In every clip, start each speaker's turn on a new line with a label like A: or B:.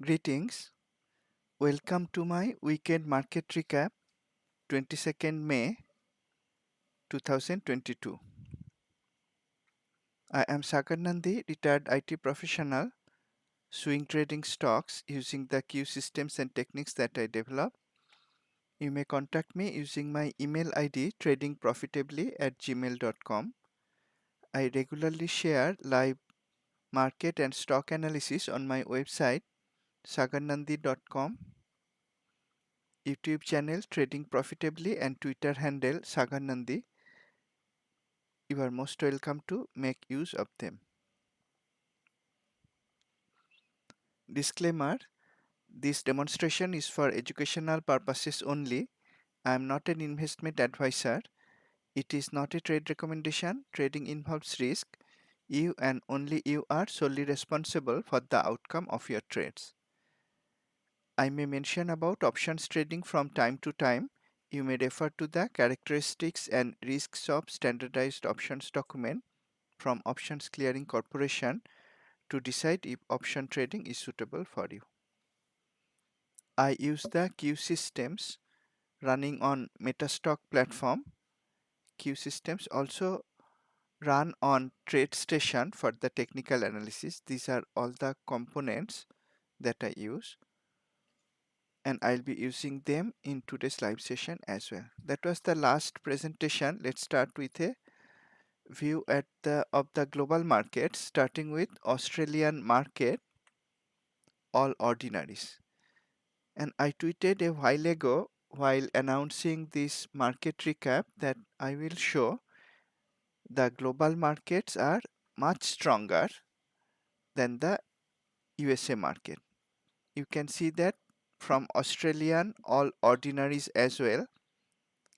A: Greetings. Welcome to my weekend market recap 22nd May 2022. I am Sagar Nandi, retired IT professional, swing trading stocks using the Q systems and techniques that I develop. You may contact me using my email ID tradingprofitably@gmail.com. I regularly share live market and stock analysis on my website sagarnandi.com, YouTube channel Trading Profitably and Twitter handle Sagarnandi. You are most welcome to make use of them. Disclaimer: this demonstration is for educational purposes only. I am not an investment advisor. It is not a trade recommendation. Trading involves risk. You and only you are solely responsible for the outcome of your trades. I may mention about options trading from time to time. You may refer to the characteristics and risks of standardized options document from Options Clearing Corporation to decide if option trading is suitable for you. I use the Q systems running on Metastock platform. Q systems also run on TradeStation for the technical analysis. These are all the components that I use, and I'll be using them in today's live session as well. That was the last presentation. Let's start with a view of the global markets, starting with Australian market, all ordinaries. And I tweeted a while ago while announcing this market recap that I will show the global markets are much stronger than the USA market. You can see that from Australian all ordinaries as well.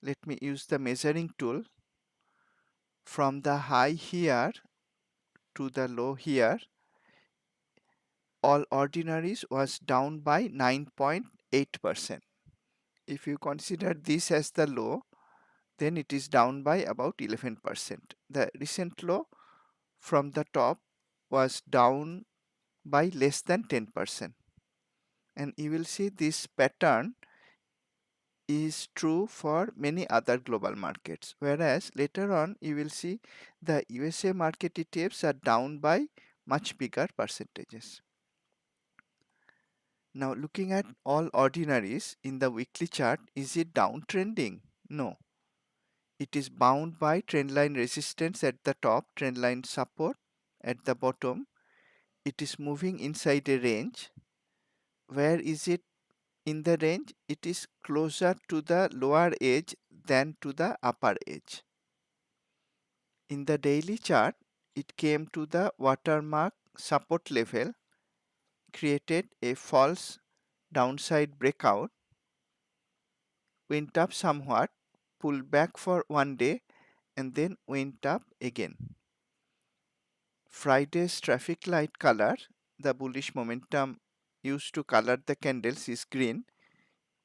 A: Let me use the measuring tool. From the high here to the low here, all ordinaries was down by 9.8%. If you consider this as the low, then it is down by about 11%. The recent low from the top was down by less than 10%. And you will see this pattern is true for many other global markets. Whereas later on you will see the USA market ETFs are down by much bigger percentages. Now looking at all ordinaries in the weekly chart, is it downtrending? No. It is bound by trendline resistance at the top, trendline support at the bottom. It is moving inside a range. Where is it in the range? It is closer to the lower edge than to the upper edge. In the daily chart, it came to the watermark support level, created a false downside breakout, went up somewhat, pulled back for one day, and then went up again. Friday's traffic light color, the bullish momentum used to color the candles, is green.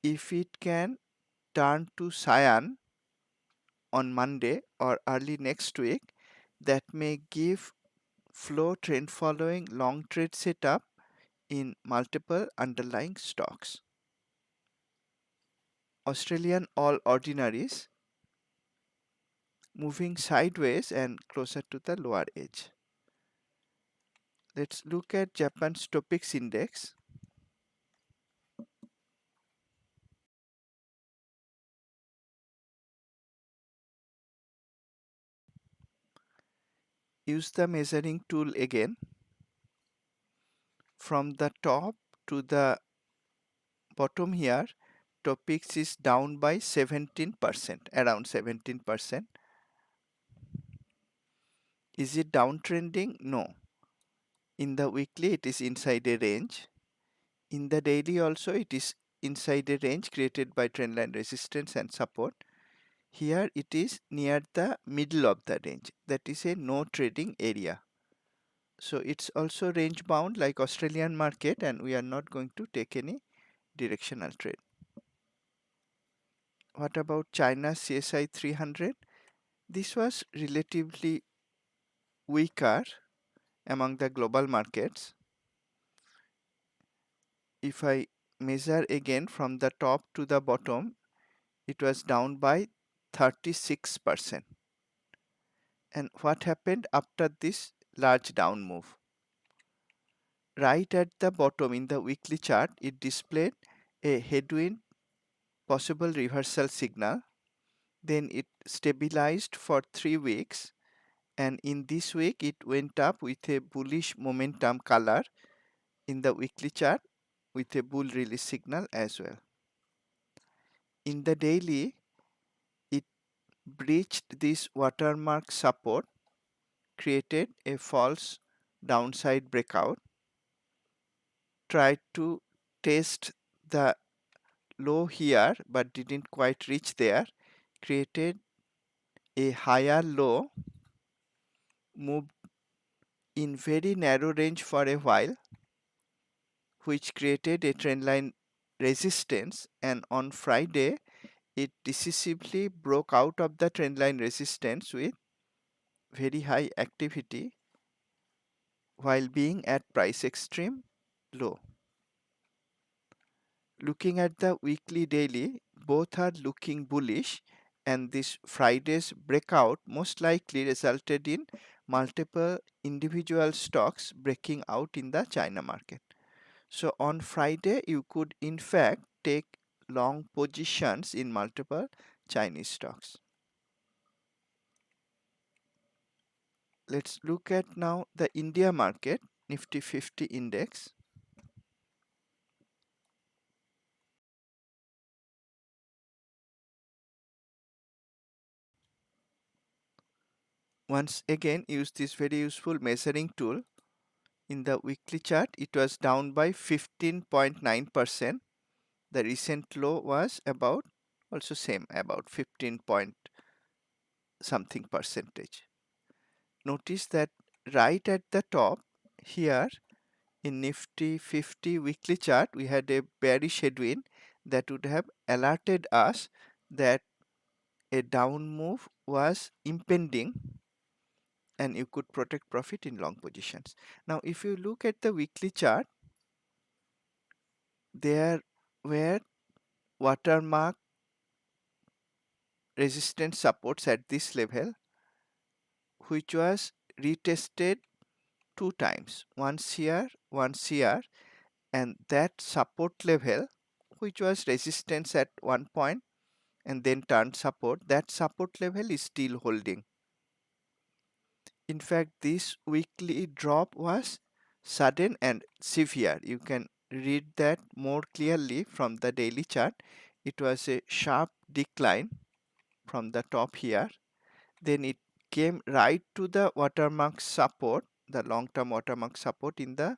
A: If it can turn to cyan on Monday or early next week, that may give flow trend following long trade setup in multiple underlying stocks. Australian all ordinaries moving sideways and closer to the lower edge. Let's look at Japan's Topix index. Use the measuring tool again. From the top to the bottom here, Topix is down by 17%, around 17%. Is it downtrending? No. In the weekly, it is inside a range. In the daily also, it is inside a range created by trendline resistance and support. Here it is near the middle of the range. That is a no trading area. So it's also range bound like Australian market, and we are not going to take any directional trade. What about China's CSI 300? This was relatively weaker among the global markets. If I measure again from the top to the bottom, it was down by 36%. And what happened after this large down move? Right at the bottom in the weekly chart, it displayed a headwind possible reversal signal. Then it stabilized for 3 weeks, and in this week it went up with a bullish momentum color in the weekly chart with a bull release signal as well. In the daily, it breached this watermark support, created a false downside breakout, tried to test the low here but didn't quite reach there, created a higher low, moved in very narrow range for a while, which created a trendline resistance, and on Friday it decisively broke out of the trendline resistance with very high activity while being at price extreme low. Looking at the weekly daily, both are looking bullish, and this Friday's breakout most likely resulted in multiple individual stocks breaking out in the China market. So on Friday, you could in fact take long positions in multiple Chinese stocks. Let's look at now the India market, Nifty 50 index. Once again, use this very useful measuring tool. In the weekly chart, it was down by 15.9%. The recent low was about also same, about 15 point something percentage. Notice that right at the top here in Nifty 50 weekly chart, we had a bearish headwind that would have alerted us that a down move was impending and you could protect profit in long positions. Now, if you look at the weekly chart, there were watermark resistance supports at this level, which was retested 2 times, once here, and that support level, which was resistance at one point and then turned support, that support level is still holding. In fact, this weekly drop was sudden and severe. You can read that more clearly from the daily chart. It was a sharp decline from the top here. Then it came right to the watermark support, the long-term watermark support in the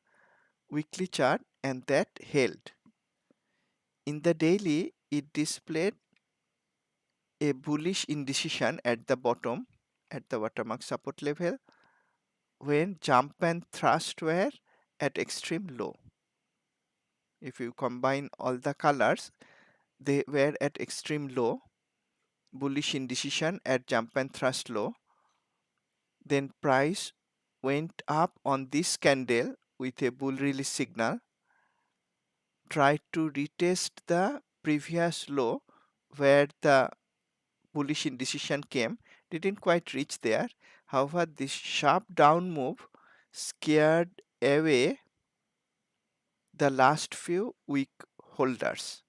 A: weekly chart, and that held. In the daily, it displayed a bullish indecision at the bottom at the watermark support level when jump and thrust were at extreme low. If you combine all the colors, they were at extreme low, bullish indecision at jump and thrust low. Then price went up on this candle with a bull release signal, tried to retest the previous low where the bullish indecision came, didn't quite reach there. However, this sharp down move scared away the last few weak holders.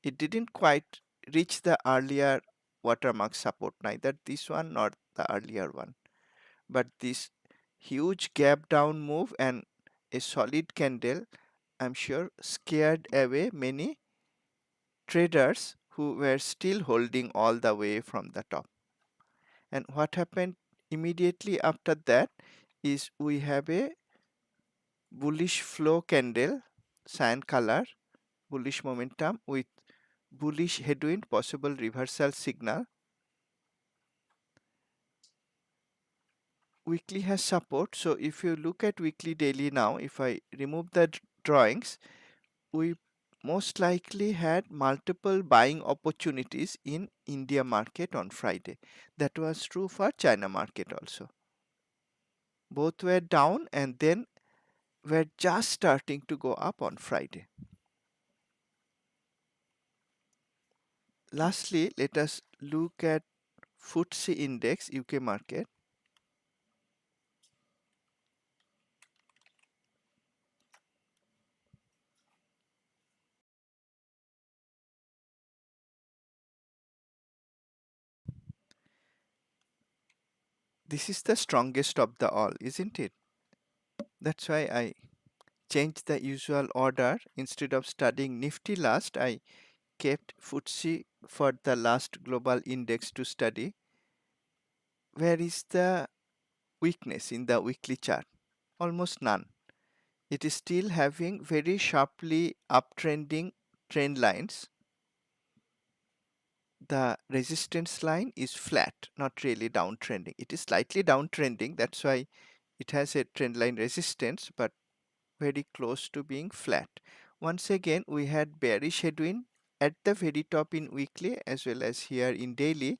A: It didn't quite reach the earlier watermark support, neither this one nor the earlier one. But this huge gap down move and a solid candle, I'm sure, scared away many traders who were still holding all the way from the top. And what happened immediately after that is we have a bullish flow candle, cyan color, bullish momentum with bullish headwind, possible reversal signal. Weekly has support. So if you look at weekly daily now, if I remove the drawings, we most likely had multiple buying opportunities in India market on Friday. That was true for China market also. Both were down, and then were just starting to go up on Friday. Lastly, let us look at Footsie index UK market. This is the strongest of the all, isn't it? That's why I changed the usual order. Instead of studying Nifty last, I kept Footsie for the last global index to study. Where is the weakness in the weekly chart? Almost none. It is still having very sharply uptrending trend lines. The resistance line is flat, not really downtrending. It is slightly downtrending, that's why it has a trend line resistance, but very close to being flat. Once again, we had bearish headwind at the very top in weekly as well as here in daily.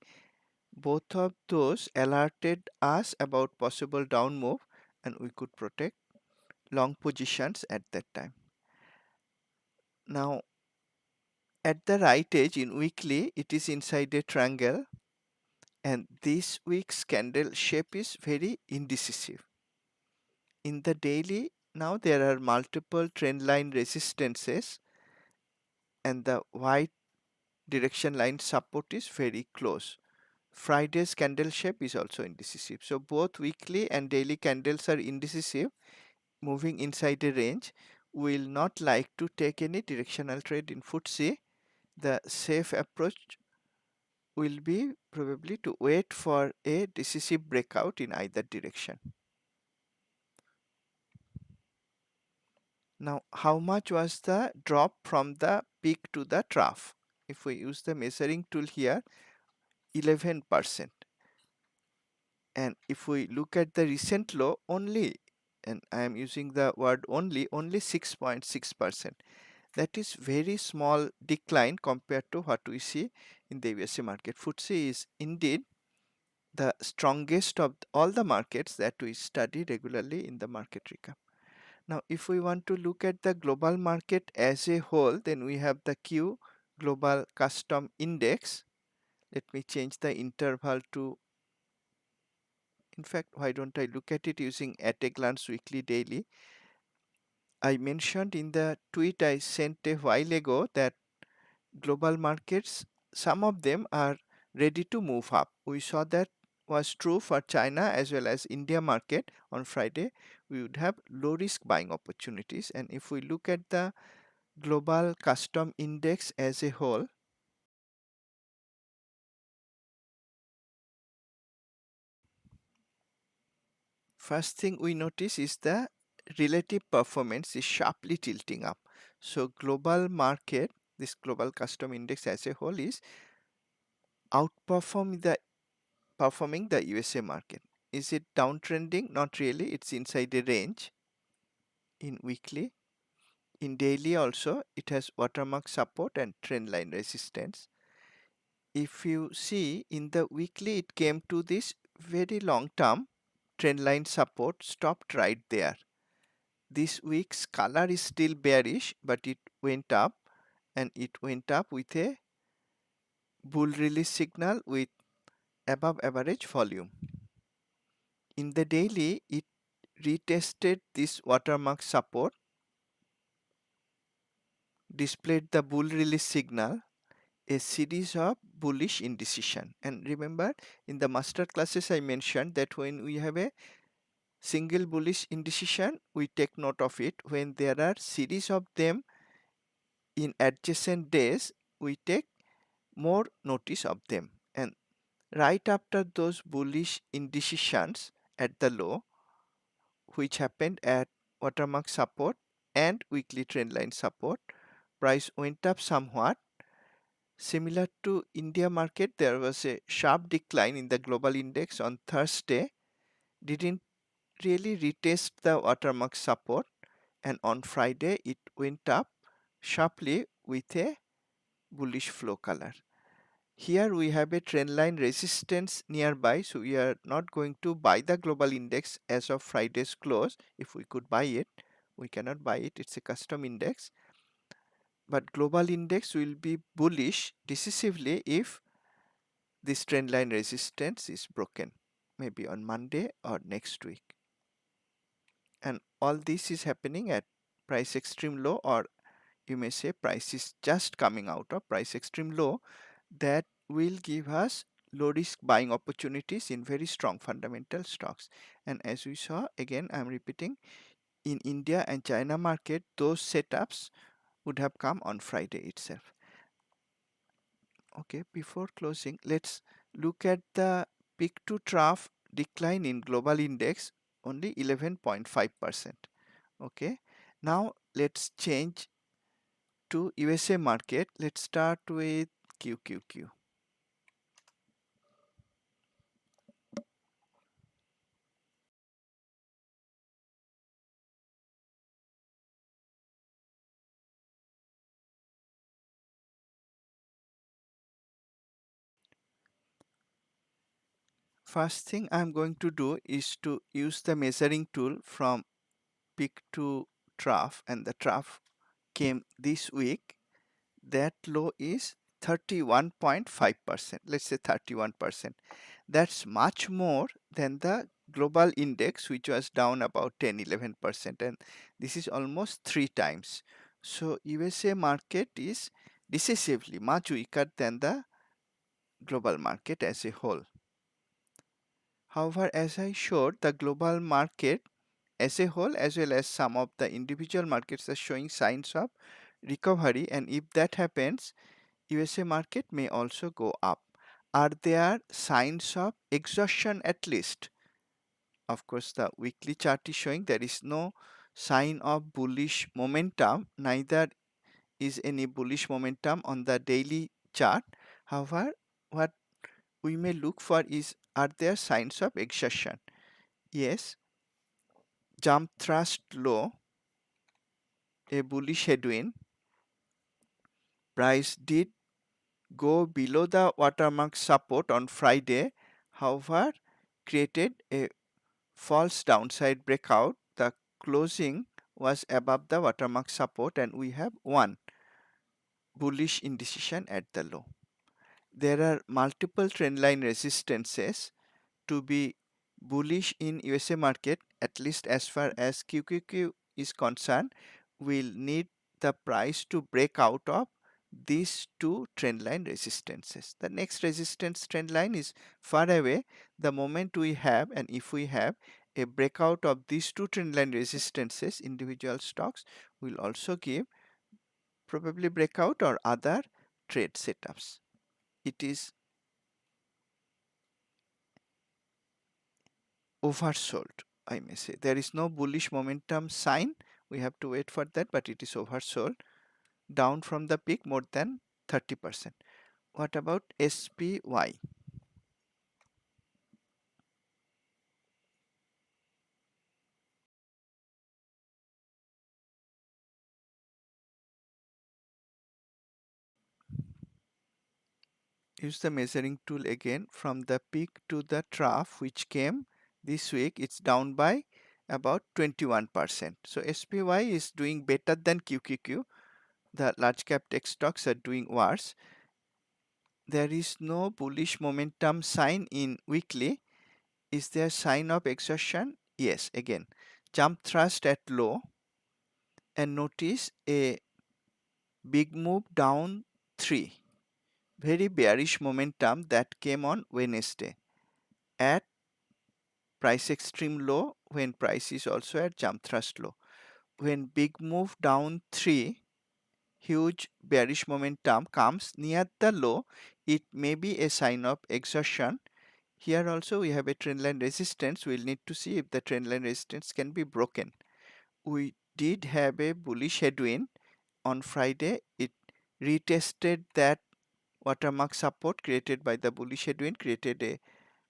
A: Both of those alerted us about possible down move, and we could protect long positions at that time. Now, at the right edge in weekly, it is inside a triangle, and this week's candle shape is very indecisive. In the daily, now there are multiple trend line resistances, and the white direction line support is very close. Friday's candle shape is also indecisive. So both weekly and daily candles are indecisive, moving inside a range. We will not like to take any directional trade in Footsie. The safe approach will be probably to wait for a decisive breakout in either direction. Now, how much was the drop from the peak to the trough? If we use the measuring tool here, 11%. And if we look at the recent low, only, and I am using the word only 6.6%. That is very small decline compared to what we see in the USA market. Footsie is indeed the strongest of all the markets that we study regularly in the market recap. Now, if we want to look at the global market as a whole, then we have the Q Global Custom Index. Let me change the interval to, in fact, why don't I look at it using at a glance weekly daily. I mentioned in the tweet I sent a while ago that global markets, some of them are ready to move up. We saw that was true for China as well as India market on Friday. We would have low risk buying opportunities, and if we look at the global custom index as a whole, first thing we notice is the relative performance is sharply tilting up. So global market, this global custom index as a whole is performing the USA market. Is it downtrending? Not really. It's inside a range in weekly. In daily also, it has watermark support and trend line resistance. If you see in the weekly, it came to this very long term trend line support, stopped right there. This week's color is still bearish, but it went up, and it went up with a bull release signal with above average volume. In the daily, it retested this watermark support, displayed the bull release signal, a series of bullish indecision. And remember, in the master classes I mentioned that when we have a single bullish indecision, we take note of it. When there are series of them in adjacent days, we take more notice of them. And right after those bullish indecisions at the low, which happened at watermark support and weekly trendline support, price went up somewhat. Similar to India market, there was a sharp decline in the global index on Thursday. Didn't really retest the watermark support, and on Friday it went up sharply with a bullish flow color. Here we have a trend line resistance nearby, so we are not going to buy the global index as of Friday's close. If we could buy it, We cannot buy it. It's a custom index. But global index will be bullish decisively if this trend line resistance is broken, maybe on Monday or next week. And all this is happening at price extreme low, or you may say price is just coming out of price extreme low. That will give us low risk buying opportunities in very strong fundamental stocks. And as we saw, again I'm repeating, in India and China market, those setups would have come on Friday itself. Okay, before closing, let's look at the peak to trough decline in global index, only 11.5%. Okay, now let's change to USA market. Let's start with QQQ. First thing I'm going to do is to use the measuring tool from peak to trough, and the trough came this week. That low is 31.5%. Let's say 31%. That's much more than the global index, which was down about 10-11%, and this is almost 3 times. So USA market is decisively much weaker than the global market as a whole. However, as I showed, the global market as a whole as well as some of the individual markets are showing signs of recovery, and if that happens, USA market may also go up. Are there signs of exhaustion at least? Of course, the weekly chart is showing there is no sign of bullish momentum, neither is any bullish momentum on the daily chart. However, what we may look for is, are there signs of exhaustion? Yes, jump thrust low, a bullish headwind. Price did go below the watermark support on Friday, however, created a false downside breakout. The closing was above the watermark support, and we have one bullish indecision at the low. There are multiple trendline resistances to be bullish in USA market, at least as far as QQQ is concerned. We'll need the price to break out of these two trendline resistances. The next resistance trendline is far away. The moment we have, and if we have a breakout of these two trendline resistances, individual stocks will also give probably breakout or other trade setups. It is oversold, I may say. There is no bullish momentum sign. We have to wait for that, but it is oversold, down from the peak more than 30%. What about SPY? Use the measuring tool again. From the peak to the trough, which came this week, it's down by about 21%. So SPY is doing better than QQQ. The large cap tech stocks are doing worse. There is no bullish momentum sign in weekly. Is there sign of exhaustion? Yes, again, jump thrust at low, and notice a big move down 3. Very bearish momentum that came on Wednesday at price extreme low, when price is also at jump thrust low. When big move down 3, huge bearish momentum comes near the low, it may be a sign of exhaustion. Here also we have a trendline resistance. We'll need to see if the trendline resistance can be broken. We did have a bullish headwind on Friday. It retested that watermark support created by the bullish headwind, created a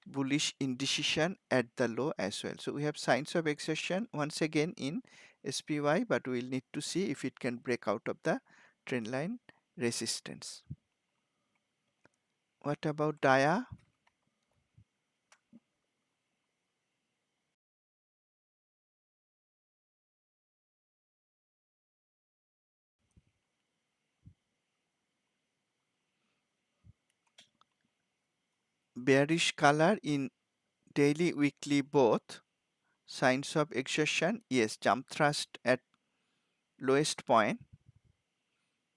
A: bullish indecision at the low as well. So we have signs of exhaustion once again in SPY, but we'll need to see if it can break out of the trendline resistance. What about DIA? bearish color in daily, weekly both. Signs of exhaustion, yes, jump thrust at lowest point,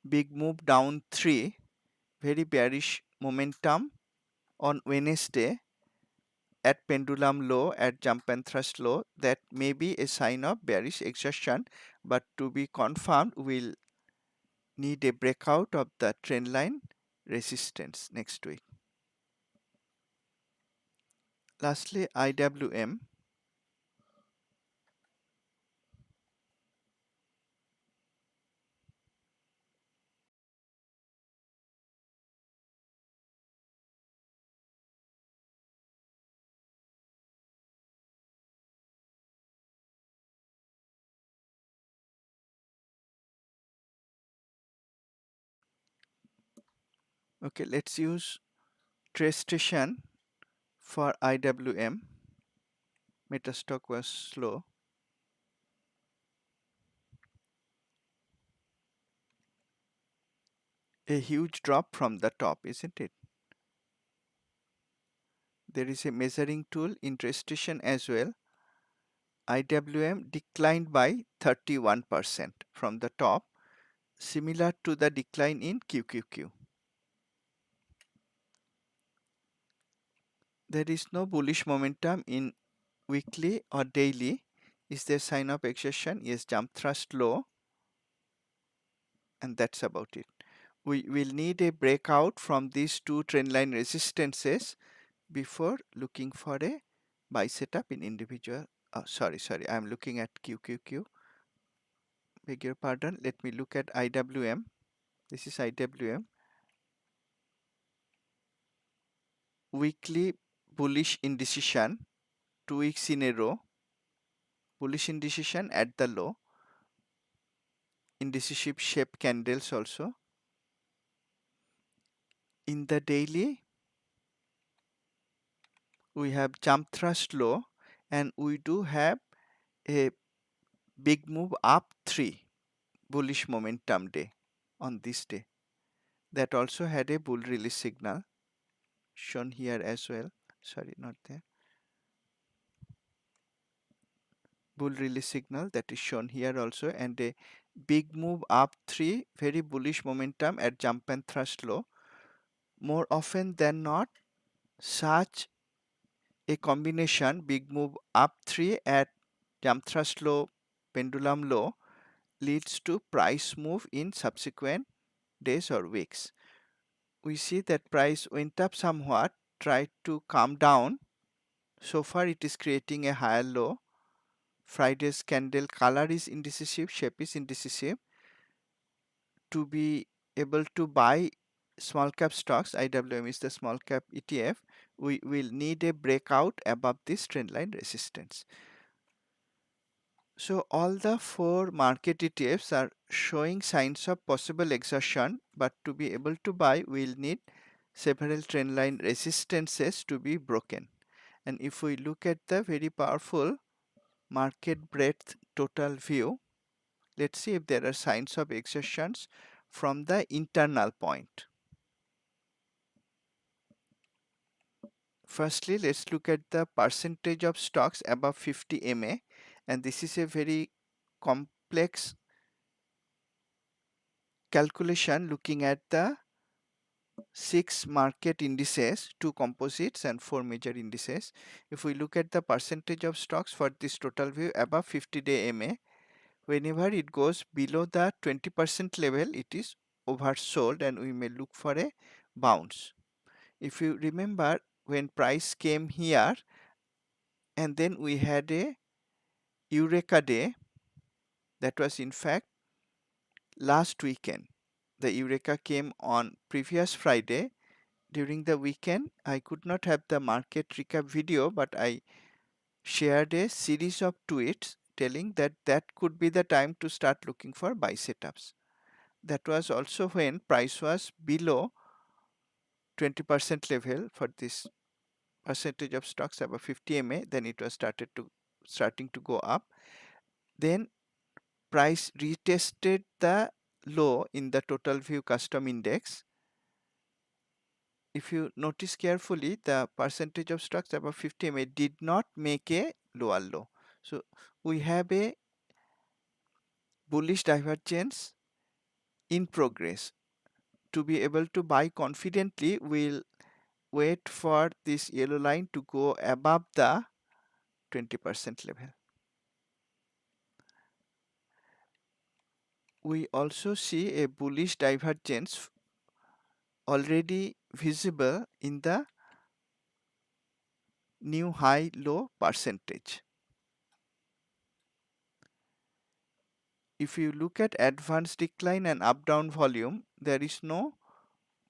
A: big move down 3, very bearish momentum on Wednesday at pendulum low, at jump and thrust low. That may be a sign of bearish exhaustion, but to be confirmed we'll need a breakout of the trend line resistance next week. Lastly, IWM. Okay, let's use trade station for IWM. Metastock was slow. A huge drop from the top, isn't it? There is a measuring tool in trade station as well. IWM declined by 31% from the top, similar to the decline in QQQ. There is no bullish momentum in weekly or daily. Is there sign of exhaustion? Yes, jump thrust low, and that's about it. We will need a breakout from these two trendline resistances before looking for a buy setup in individual. Sorry, I'm looking at QQQ. Beg your pardon. Let me look at IWM. This is IWM. Weekly bullish indecision, 2 weeks in a row. Bullish indecision at the low. Indecisive shape candles also. In the daily, we have jump thrust low, and we do have a big move up 3 bullish momentum day on this day. That also had a bull release signal shown here as well. Sorry, not there. Bull release signal that is shown here also, and a big move up 3, very bullish momentum at jump and thrust low. More often than not, such a combination, big move up 3 at jump thrust low, pendulum low, leads to price move in subsequent days or weeks. We see that price went up somewhat, tried to come down. So far it is creating a higher low. Friday's candle color is indecisive, shape is indecisive. To be able to buy small cap stocks, IWM is the small cap ETF, we will need a breakout above this trendline resistance. So all the 4 market ETFs are showing signs of possible exhaustion, but to be able to buy, we'll need several trendline resistances to be broken. And if we look at the very powerful market breadth total view, let's see if there are signs of exhaustions from the internal point. Firstly, let's look at the percentage of stocks above 50 MA, and this is a very complex calculation looking at the 6 market indices, 2 composites and 4 major indices. If we look at the percentage of stocks for this total view above 50-day MA, whenever it goes below the 20% level, it is oversold and we may look for a bounce. If you remember, when price came here and then we had a Eureka day, that was in fact last weekend. The Eureka came on previous Friday. During the weekend, I could not have the market recap video, but I shared a series of tweets telling that that could be the time to start looking for buy setups. That was also when price was below 20% level for this percentage of stocks above 50 MA. Then it was starting to go up. Then price retested the low in the total view custom index if you notice carefully, the percentage of stocks above 50 MA did not make a lower low. So we have a bullish divergence in progress. To be able to buy confidently, we'll wait for this yellow line to go above the 20% level. We also see a bullish divergence already visible in the new high low percentage. If you look at advanced decline and up down volume, there is no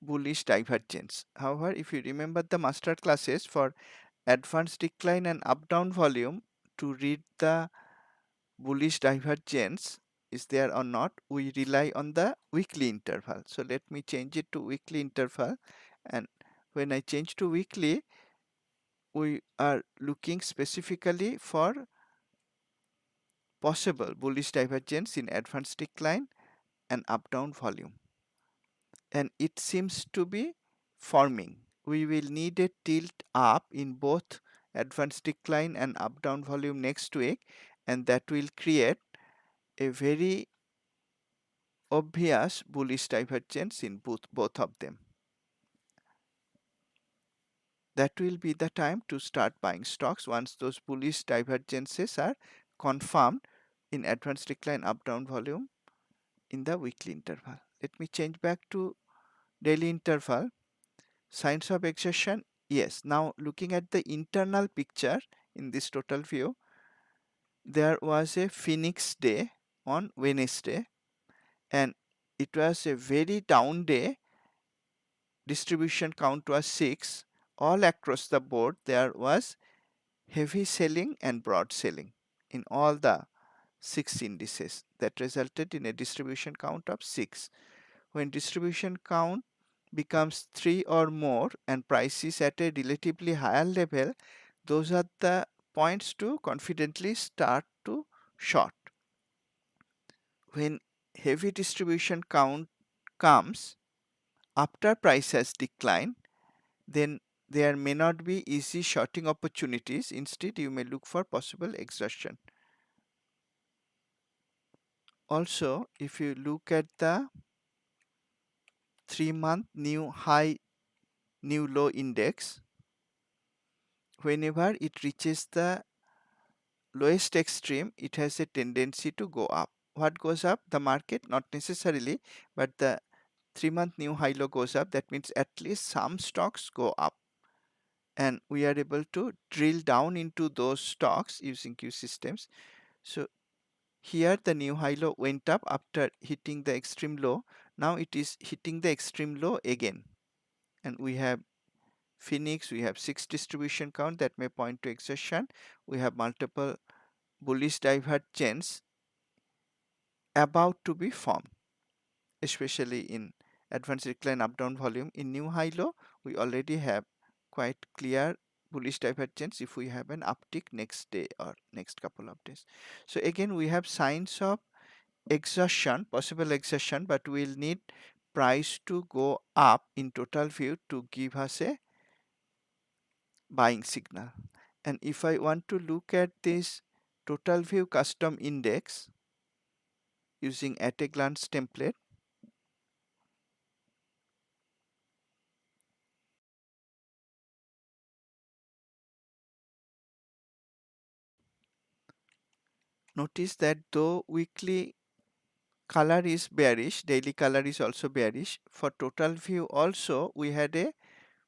A: bullish divergence. However, if you remember the master classes for advanced decline and up down volume, to read the bullish divergence is there or not, we rely on the weekly interval. So let me change it to weekly interval, and when I change to weekly, we are looking specifically for possible bullish divergence in advanced decline and up down volume, and it seems to be forming. We will need a tilt up in both advanced decline and up down volume next week, and that will create a very obvious bullish divergence in both of them. That will be the time to start buying stocks once those bullish divergences are confirmed in advanced decline up down volume in the weekly interval. Let me change back to daily interval. Signs of exhaustion, yes. Now looking at the internal picture in this total view, there was a Phoenix day on Wednesday, and it was a very down day. Distribution count was 6. All across the board there was heavy selling and broad selling in all the 6 indices. That resulted in a distribution count of 6. When distribution count becomes 3 or more and price is at a relatively higher level, those are the points to confidently start to short. When heavy distribution count comes after price has declined, then there may not be easy shorting opportunities. Instead, you may look for possible exhaustion. Also, if you look at the 3-month new high, new low index, whenever it reaches the lowest extreme, it has a tendency to go up. What goes up? The market, not necessarily, but the 3-month new high low goes up. That means at least some stocks go up. And we are able to drill down into those stocks using Q systems. So here the new high low went up after hitting the extreme low. Now it is hitting the extreme low again. And we have Phoenix, we have 6 distribution count that may point to exhaustion. We have multiple bullish divergence about to be formed, especially in advanced decline up down volume. In new high low, we already have quite clear bullish divergence if we have an uptick next day or next couple of days. So again, we have signs of exhaustion, possible exhaustion, but we'll need price to go up in total view to give us a buying signal. And if I want to look at this total view custom index using at a glance template, notice that though weekly color is bearish, daily color is also bearish. For total view also, we had a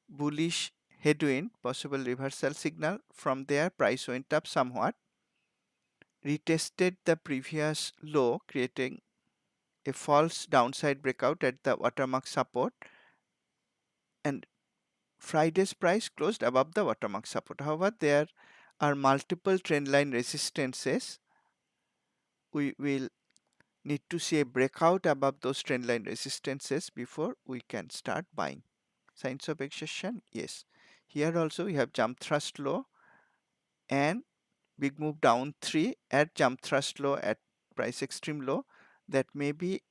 A: bullish headwind, possible reversal signal. From there, price went up somewhat, retested the previous low, creating a false downside breakout at the watermark support, and Friday's price closed above the watermark support. However, there are multiple trendline resistances. We will need to see a breakout above those trendline resistances before we can start buying. Signs of exhaustion, yes. Here also we have jump thrust low and big move down 3 at jump thrust low at price extreme low. That may be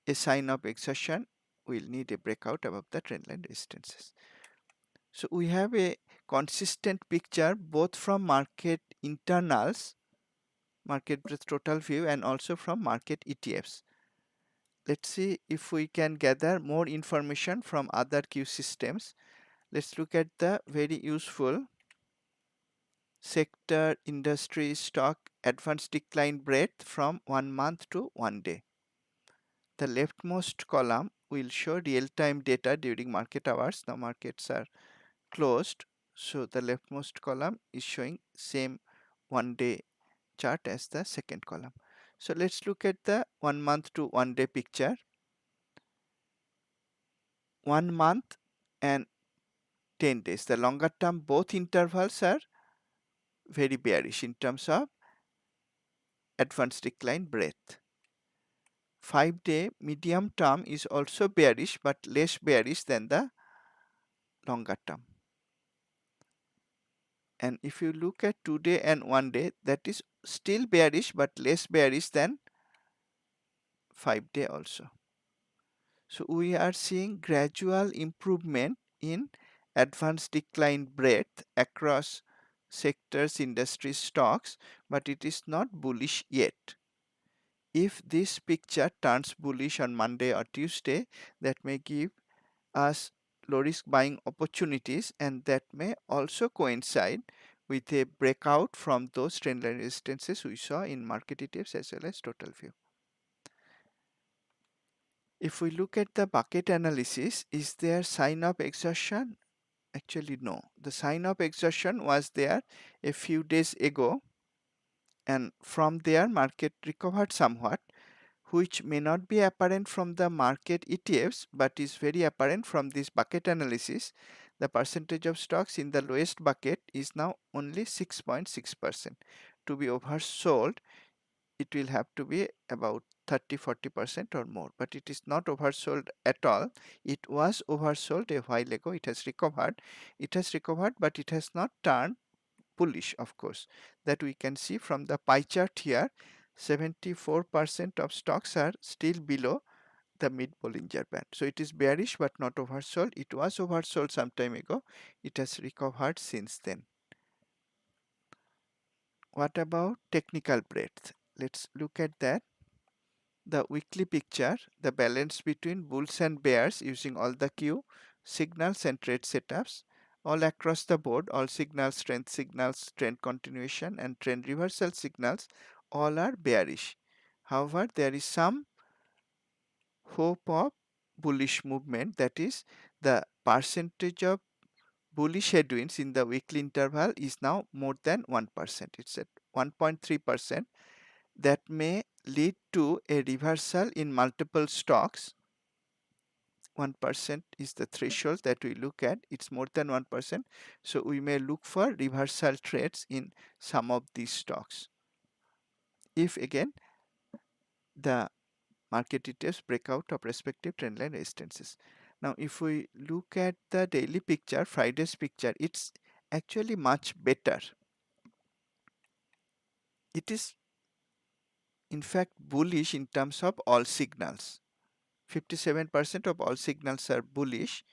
A: a sign of exhaustion. We'll need a breakout above the trendline resistances. So we have a consistent picture both from market internals, market breadth total view, and also from market ETFs. Let's see if we can gather more information from other Q systems. Let's look at the very useful sector, industry, stock, advanced decline breadth from 1 month to 1 day. The leftmost column will show real-time data during market hours. Now markets are closed, so the leftmost column is showing same 1 day chart as the second column. So let's look at the 1 month to 1 day picture. 1 month and 10 days, the longer term, both intervals are very bearish in terms of advanced decline breadth. 5 day medium term is also bearish but less bearish than the longer term. And if you look at 2 day and 1 day, that is still bearish but less bearish than 5 day also. So we are seeing gradual improvement in advanced decline breadth across sectors, industries, stocks, but it is not bullish yet. If this picture turns bullish on Monday or Tuesday, that may give us low risk buying opportunities, and that may also coincide with a breakout from those trendline resistances we saw in market ETFs as well as total view. If we look at the bucket analysis, is there sign of exhaustion? Actually, no. The sign of exhaustion was there a few days ago, and from there market recovered somewhat, which may not be apparent from the market ETFs but is very apparent from this bucket analysis. The percentage of stocks in the lowest bucket is now only 6.6%. To be oversold, it will have to be about 30-40% or more, but it is not oversold at all. It was oversold a while ago. It has recovered, but it has not turned bullish, of course. That we can see from the pie chart here. 74% of stocks are still below the mid Bollinger Band. So it is bearish but not oversold. It was oversold some time ago. It has recovered since then. What about technical breadth? Let's look at that. The weekly picture, the balance between bulls and bears using all the Q signals and trade setups all across the board, all signals, trend continuation and trend reversal signals, all are bearish. However, there is some hope of bullish movement, that is the percentage of bullish headwinds in the weekly interval is now more than 1%. It's at 1.3%. That may lead to a reversal in multiple stocks. 1% is the threshold that we look at. It's more than 1%. So we may look for reversal trades in some of these stocks, if again the market details breakout of respective trendline resistances. Now if we look at the daily picture, Friday's picture, it's actually much better. It is in fact bullish in terms of all signals. 57% of all signals are bullish.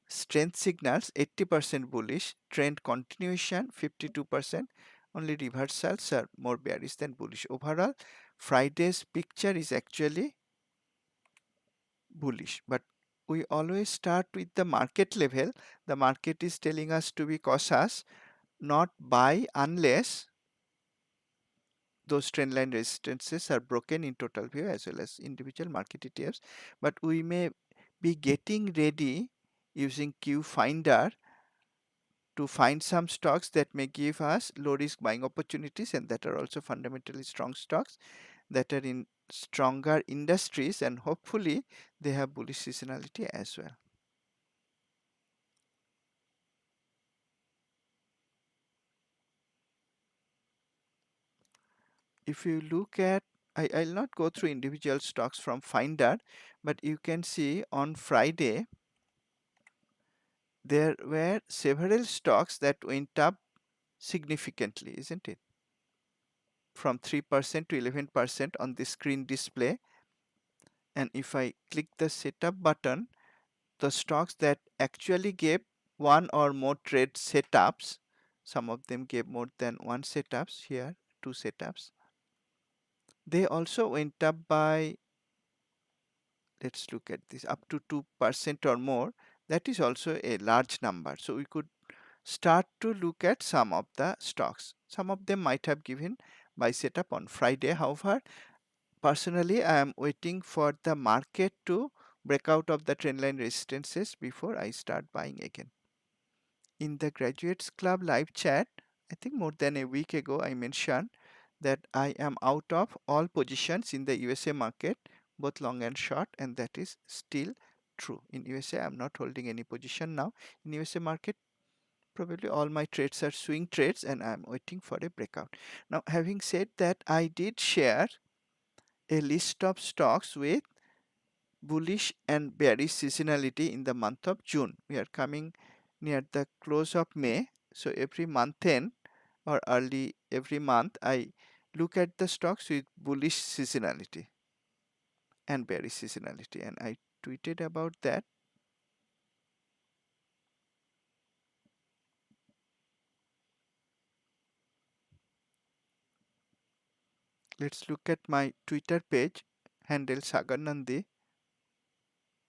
A: Strength signals 80% bullish. Trend continuation 52%. Only reversals are more bearish than bullish. Overall, Friday's picture is actually bullish, but we always start with the market level. The market is telling us to be cautious, not buy unless those trendline resistances are broken in total view as well as individual market ETFs. But we may be getting ready using Q Finder to find some stocks that may give us low risk buying opportunities and that are also fundamentally strong stocks that are in stronger industries, and hopefully they have bullish seasonality as well. If you look at, I'll not go through individual stocks from Finder, but you can see on Friday there were several stocks that went up significantly, isn't it? From 3% to 11% on the screen display. And if I click the setup button, the stocks that actually gave one or more trade setups. Some of them gave more than one setups here, two setups. They also went up by, let's look at this, up to 2% or more. That is also a large number. So we could start to look at some of the stocks. Some of them might have given buy setup on Friday. However, personally, I am waiting for the market to break out of the trendline resistances before I start buying again. In the Graduates Club live chat, I think more than a week ago, I mentioned that I am out of all positions in the USA market, both long and short, and that is still true. In USA, I'm not holding any position now. In USA market, probably all my trades are swing trades and I'm waiting for a breakout. Now, having said that, I did share a list of stocks with bullish and bearish seasonality in the month of June. We are coming near the close of May. So every month end or early every month, I look at the stocks with bullish seasonality and bearish seasonality. And I tweeted about that. Let's look at my Twitter page, handle Sagar Nandi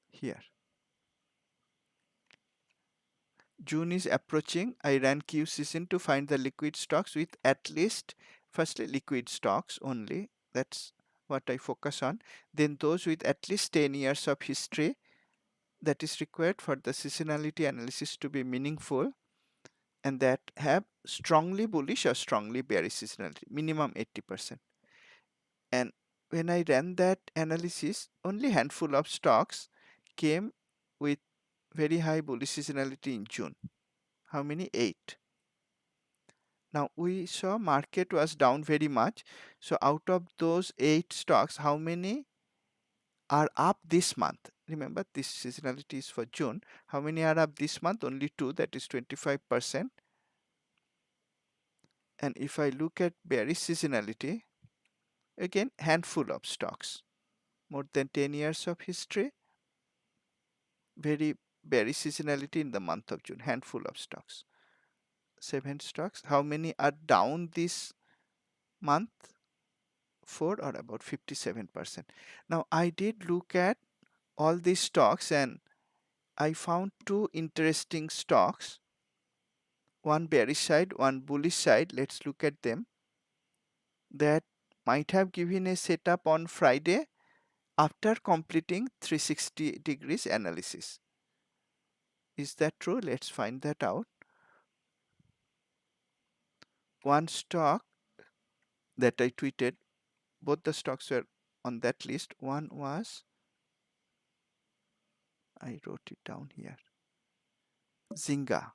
A: here. June is approaching. I ran Q season to find the liquid stocks with at least, firstly, liquid stocks only. That's what I focus on. Then those with at least 10 years of history that is required for the seasonality analysis to be meaningful and that have strongly bullish or strongly bearish seasonality, minimum 80%. And when I ran that analysis, only handful of stocks came with very high bullish seasonality in June. How many? 8. Now we saw market was down very much. So out of those 8 stocks, how many are up this month? Remember, this seasonality is for June. How many are up this month? Only 2, that is 25%. And if I look at bearish seasonality, again, handful of stocks. More than 10 years of history, very bearish seasonality in the month of June, handful of stocks. 7 stocks. How many are down this month? 4, or about 57%. Now I did look at all these stocks and I found 2 interesting stocks, one bearish side, one bullish side. Let's look at them. That might have given a setup on Friday after completing 360 degrees analysis. Is that true? Let's find that out. One stock that I tweeted, both the stocks were on that list. One was, I wrote it down here, Zynga,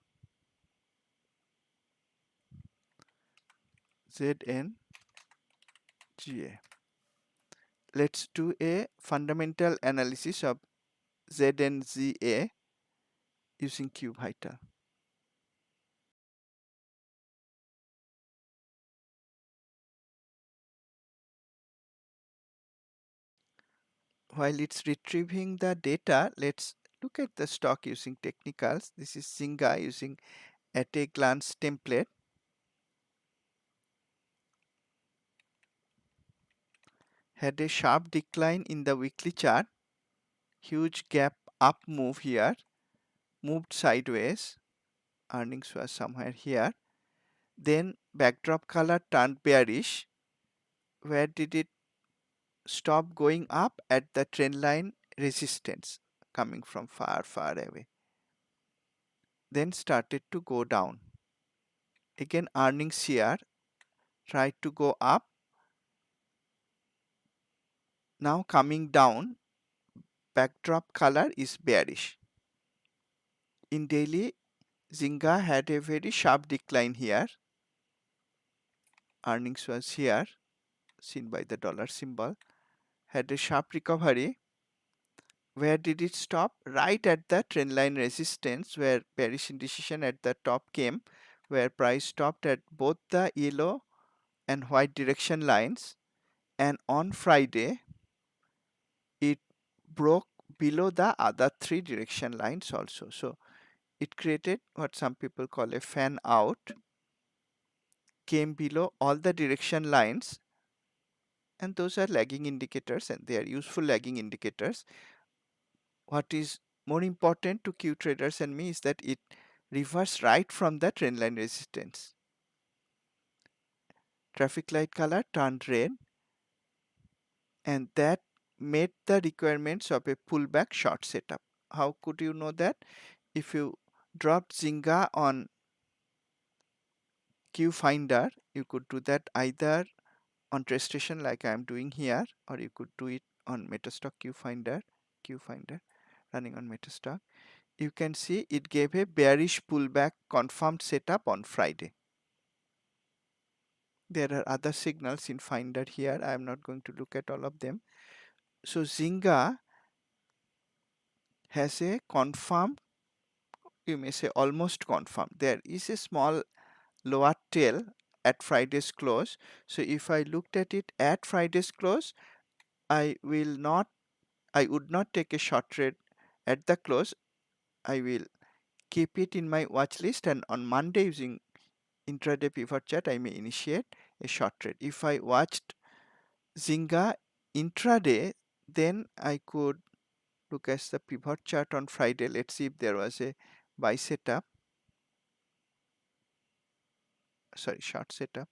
A: ZNGA. Let's do a fundamental analysis of ZNGA using QVital. While it's retrieving the data, let's look at the stock using technicals. This is Zynga using at a glance template. Had a sharp decline in the weekly chart, huge gap up move here, moved sideways, earnings was somewhere here. Then backdrop color turned bearish. Where did it stop going up? At the trend line resistance coming from far away. Then started to go down. Again earnings here tried to go up. Now coming down, backdrop color is bearish. In daily, Zynga had a very sharp decline here. Earnings was here, seen by the dollar symbol. Had a sharp recovery. Where did it stop? Right at the trendline resistance where bearish indecision at the top came, where price stopped at both the yellow and white direction lines. And on Friday, it broke below the other 3 direction lines also. So it created what some people call a fan out, came below all the direction lines, and those are lagging indicators and they are useful lagging indicators. What is more important to Q traders and me is that it reversed right from the trend line resistance. Traffic light color turned red, and that met the requirements of a pullback short setup. How could you know that? If you dropped Zynga on Q Finder, you could do that either on TradeStation like I am doing here, or you could do it on Metastock Q Finder running on Metastock. You can see it gave a bearish pullback confirmed setup on Friday. There are other signals in Finder here. I am not going to look at all of them. So Zynga has a confirmed, you may say almost confirmed. There is a small lower tail at Friday's close. So if I looked at it at Friday's close, I would not take a short trade at the close. I will keep it in my watch list, and on Monday using intraday pivot chart I may initiate a short trade. If I watched Zynga intraday, then I could look at the pivot chart on Friday. Let's see if there was a buy setup, sorry, short setup.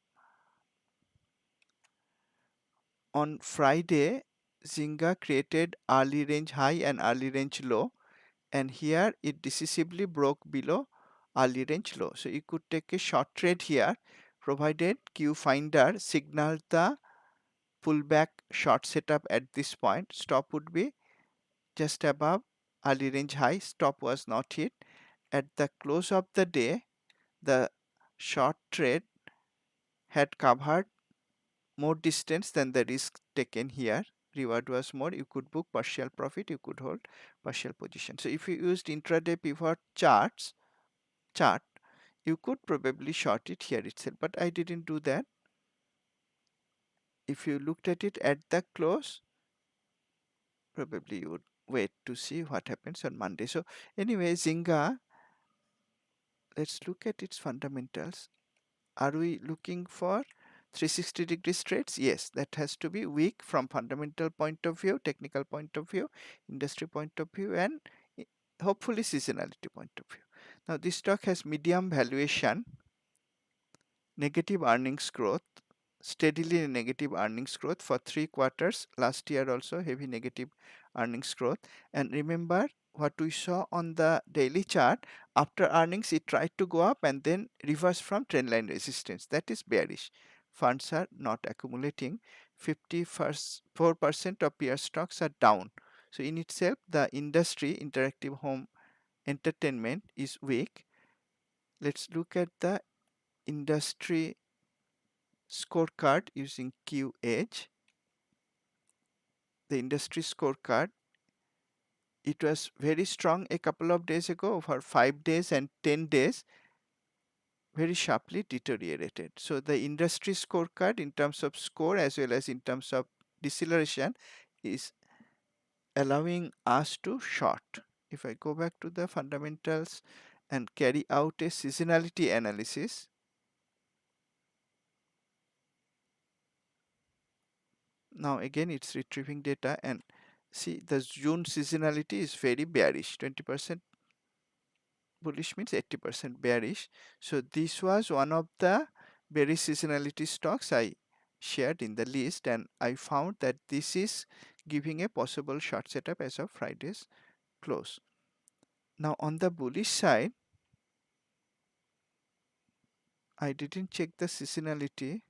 A: On Friday, Zynga created early range high and early range low, and here it decisively broke below early range low. So you could take a short trade here provided Q Finder signaled the pullback short setup at this point. Stop would be just above early range high. Stop was not hit. At the close of the day, the short trade had covered more distance than the risk taken here. Reward was more. You could book partial profit, you could hold partial position. So if you used intraday pivot chart, you could probably short it here itself, but I didn't do that. If you looked at it at the close, probably you would wait to see what happens on Monday. So anyway, Zynga, let's look at its fundamentals. Are we looking for 360-degree trades? Yes, that has to be weak from fundamental point of view, technical point of view, industry point of view, and hopefully seasonality point of view. Now this stock has medium valuation, negative earnings growth, steadily negative earnings growth for 3 quarters. Last year also heavy negative earnings growth. And remember what we saw on the daily chart, after earnings it tried to go up and then reverse from trendline resistance. That is bearish. Funds are not accumulating. 54% of peer stocks are down. So in itself the industry, interactive home entertainment, is weak. Let's look at the industry scorecard using Q Edge. The industry scorecard, it was very strong a couple of days ago. For 5 days and 10 days very sharply deteriorated. So the industry scorecard in terms of score as well as in terms of deceleration is allowing us to short. If I go back to the fundamentals and carry out a seasonality analysis, now again it's retrieving data, and see the June seasonality is very bearish. 20% bullish means 80% bearish. So this was one of the bearish seasonality stocks I shared in the list, and I found that this is giving a possible short setup as of Friday's close. Now on the bullish side, I didn't check the seasonality.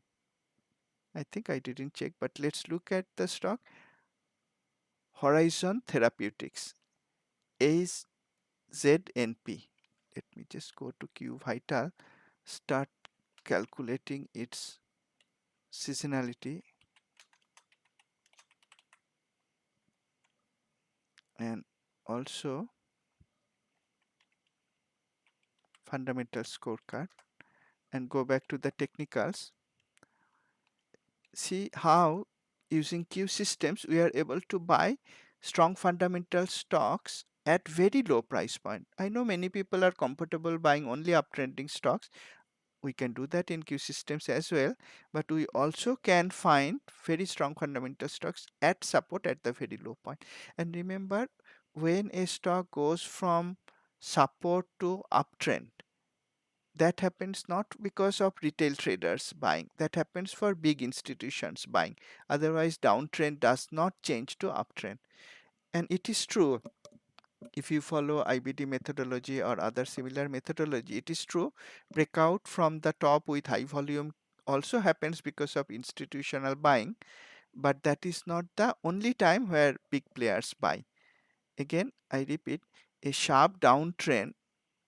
A: I think I didn't check, but let's look at the stock Horizon Therapeutics, ZNP. Let me just go to Q Vital, start calculating its seasonality and also fundamental scorecard, and go back to the technicals. See how using Q systems we are able to buy strong fundamental stocks at very low price point. I know many people are comfortable buying only uptrending stocks. We can do that in Q systems as well, but we also can find very strong fundamental stocks at support at the very low point. And remember, when a stock goes from support to uptrend, that happens not because of retail traders buying, that happens for big institutions buying. Otherwise, downtrend does not change to uptrend. And it is true, if you follow IBD methodology or other similar methodology, it is true, breakout from the top with high volume also happens because of institutional buying, but that is not the only time where big players buy. Again, I repeat, a sharp downtrend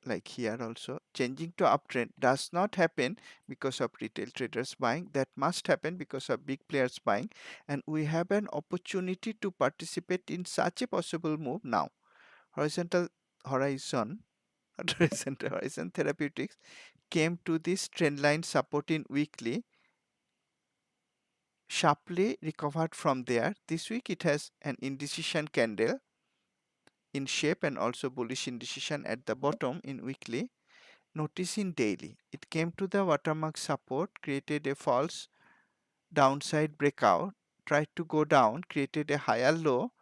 A: like here also changing to uptrend does not happen because of retail traders buying. That must happen because of big players buying, and we have an opportunity to participate in such a possible move now. Horizontal horizon not horizontal horizon therapeutics came to this trend line support in weekly, sharply recovered from there. This week it has an indecision candle in shape and also bullish indecision at the bottom in weekly. Notice in daily, it came to the watermark support, created a false downside breakout, tried to go down, created a higher low,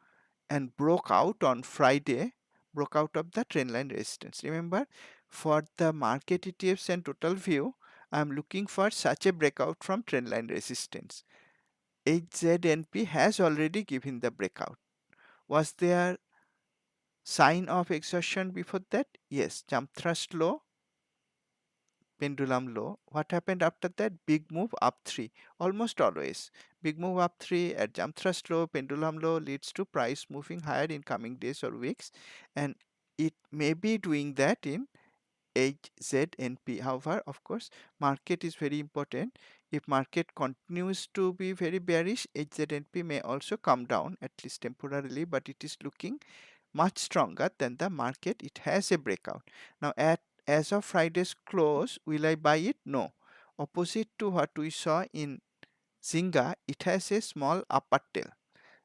A: and broke out on Friday, broke out of the trendline resistance. Remember, for the market ETFs and total view, I am looking for such a breakout from trendline resistance. HZNP has already given the breakout. Was there sign of exhaustion before that? Yes, jump thrust low, pendulum low. What happened after that? Big move up 3. Almost always. Big move up 3 at jump thrust low, pendulum low leads to price moving higher in coming days or weeks. And it may be doing that in HZNP. However, of course, market is very important. If market continues to be very bearish, HZNP may also come down at least temporarily, but it is looking much stronger than the market. It has a breakout. Now as of Friday's close, will I buy it? No. Opposite to what we saw in Zynga, it has a small upper tail.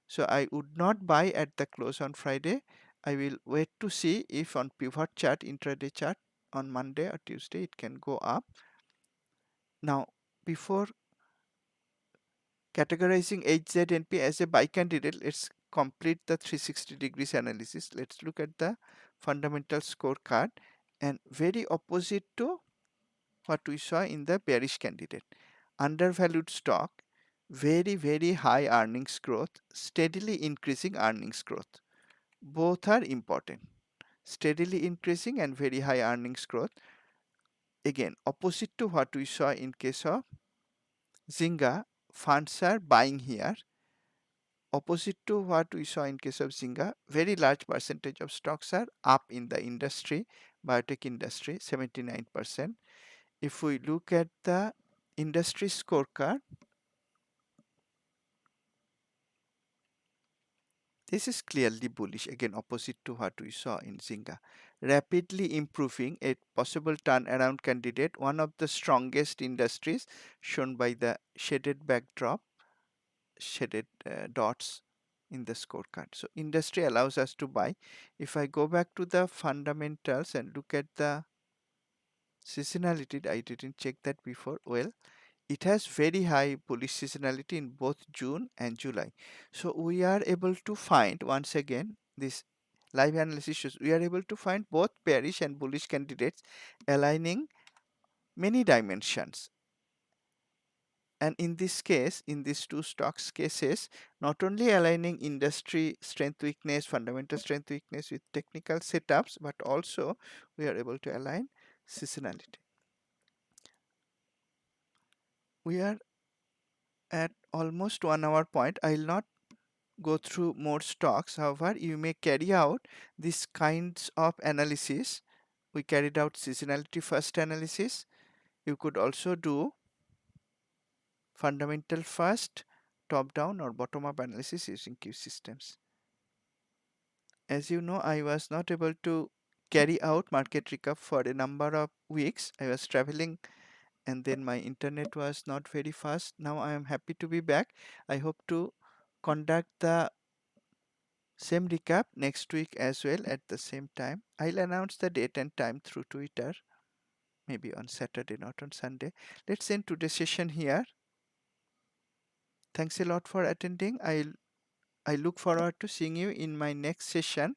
A: So I would not buy at the close on Friday. I will wait to see if on pivot chart, intraday chart on Monday or Tuesday it can go up. Now before categorizing HZNP as a buy candidate, let's complete the 360 degrees analysis. Let's look at the fundamental scorecard, and very opposite to what we saw in the bearish candidate. Undervalued stock, very high earnings growth, steadily increasing earnings growth. Both are important. Steadily increasing and very high earnings growth. Again, opposite to what we saw in case of Zynga, funds are buying here. Opposite to what we saw in case of Zynga, very large percentage of stocks are up in the industry, biotech industry, 79%. If we look at the industry scorecard, this is clearly bullish, again opposite to what we saw in Zynga. Rapidly improving, a possible turnaround candidate, one of the strongest industries shown by the shaded backdrop, shaded dots in the scorecard. So industry allows us to buy. If I go back to the fundamentals and look at the seasonality, I didn't check that before. Well, it has very high bullish seasonality in both June and July. So we are able to find, once again, this live analysis shows we are able to find both bearish and bullish candidates aligning many dimensions. And in this case, in these two stocks cases, not only aligning industry strength weakness, fundamental strength weakness with technical setups, but also we are able to align seasonality. We are at almost 1 hour point. I will not go through more stocks. However, you may carry out these kinds of analysis. We carried out seasonality first analysis. You could also do fundamental first, top down or bottom up analysis using Q systems. As you know, I was not able to carry out market recap for a number of weeks. I was traveling and then my internet was not very fast. Now I am happy to be back. I hope to conduct the Same recap next week as well at the same time. I'll announce the date and time through Twitter, maybe on Saturday, not on Sunday. Let's end today's session here. Thanks a lot for attending. I look forward to seeing you in my next session.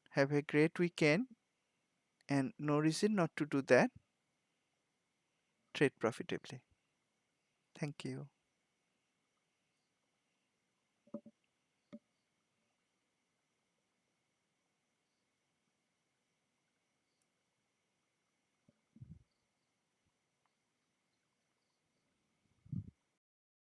A: Have a great weekend and no reason not to do that. Trade profitably. Thank you.